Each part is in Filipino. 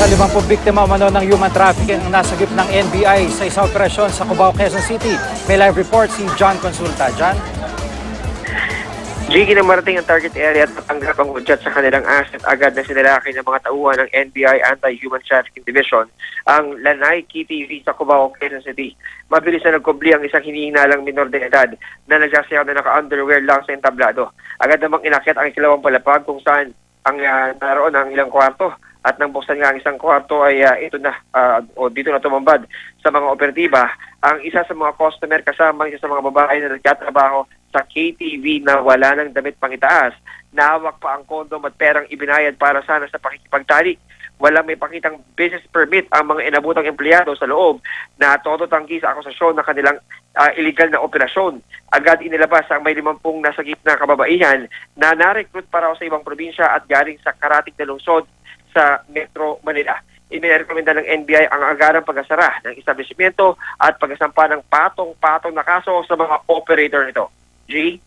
50 biktima umano ng human trafficking ang nasagip ng NBI sa isang operasyon sa Cubao, Quezon City. May live report si John Consulta. John? Jiggy, na marating ang target area at matanggap ang hudyat sa kanilang asset, agad na sinalaki ng mga tauhan ng NBI Anti-Human Trafficking Division ang Lanay KTV sa Cubao, Quezon City. Mabilis na nagkubli ang isang hinihinalang minor de edad na nagsasayaw na naka-underwear lang sa entablado. Agad namang inakyat ang ikalawang palapag kung saan ang naroon ang ilang kwarto. At nang buksan nga ang isang kwarto ay ito na dito na tumambad sa mga operatiba ang isa sa mga customer kasama isa sa mga babae na nagtatrabaho sa KTV na wala ng damit pangitaas. Nahawak pa ang kondom at perang ibinayad para sana sa pakikipagtalik. Walang may pakitang business permit ang mga inabutang empleyado sa loob na todo tanggi sa akusasyon ng kanilang illegal na operasyon. Agad inilabas ang may 50 nasa gitna kababaihan na na-recruit para sa ibang probinsya at galing sa karatig na lungsod sa Metro Manila. Inirekomenda ng NBI ang agarang pag-asara ng establishmento at pag-asampa ng patong-patong na kaso sa mga operator nito. G?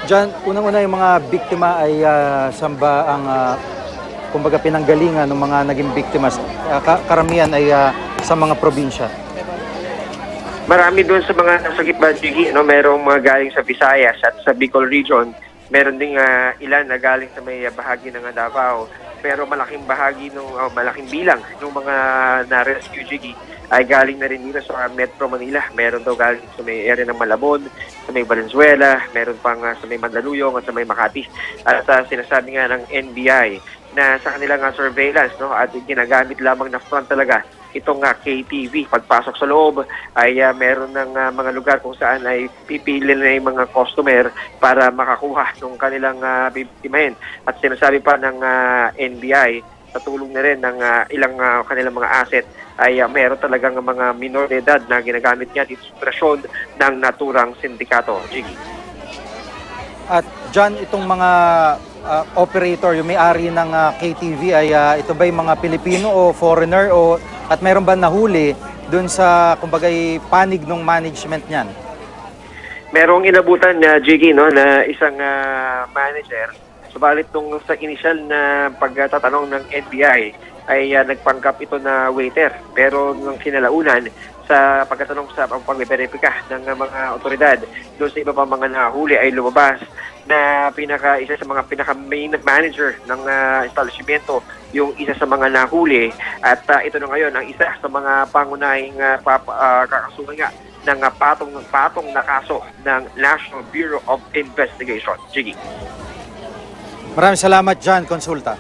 John, unang-una yung mga biktima ay samba ang kumbaga pinanggalingan ng mga naging biktima. Karamihan ay sa mga probinsya. Marami doon sa mga nasagip ba, Jiggy, merong mga galing sa Visayas at sa Bicol region. Meron ding ilan na galing sa may bahagi ng Davao. Pero malaking bahagi malaking bilang ng mga na-rescue, Jiggy, ay galing na rin dito sa Metro Manila. Meron daw galing sa may area ng Malabon, sa may Valenzuela, meron pang sa may Mandaluyong at sa may Makati. At sinasabi nga ng NBI na sa kanilang surveillance at ginagamit lamang na front talaga itong KTV. Pagpasok sa loob ay meron ng mga lugar kung saan ay pipili na yung mga customer para makakuha ng kanilang bibitimahin. At sinasabi pa ng NBI sa tulong na rin ng ilang kanilang mga asset ay meron talagang mga minor de edad na ginagamit niya dito sa operasyon ng naturang sindikato. Jiggy. At John, itong mga operator, yung may-ari ng KTV ay ito ba yung mga Pilipino o foreigner at meron ba nahuli dun sa kumbagay panig ng management niyan? Merong inabutan na Jiggy na isang manager. Subalit nung sa initial na pagtatanong ng NBI ay nagpanggap ito na waiter. Pero nung kinalaunan sa pagtatanong sa pag-verifika ng mga otoridad doon sa iba pa mga nahuli ay lumabas na isa sa mga pinaka-main manager ng establishmento yung isa sa mga nahuli at ito na ngayon ang isa sa mga pangunahing kakasuhan nga ng patong na kaso ng National Bureau of Investigation. Jiggy. Maraming salamat, John Consulta.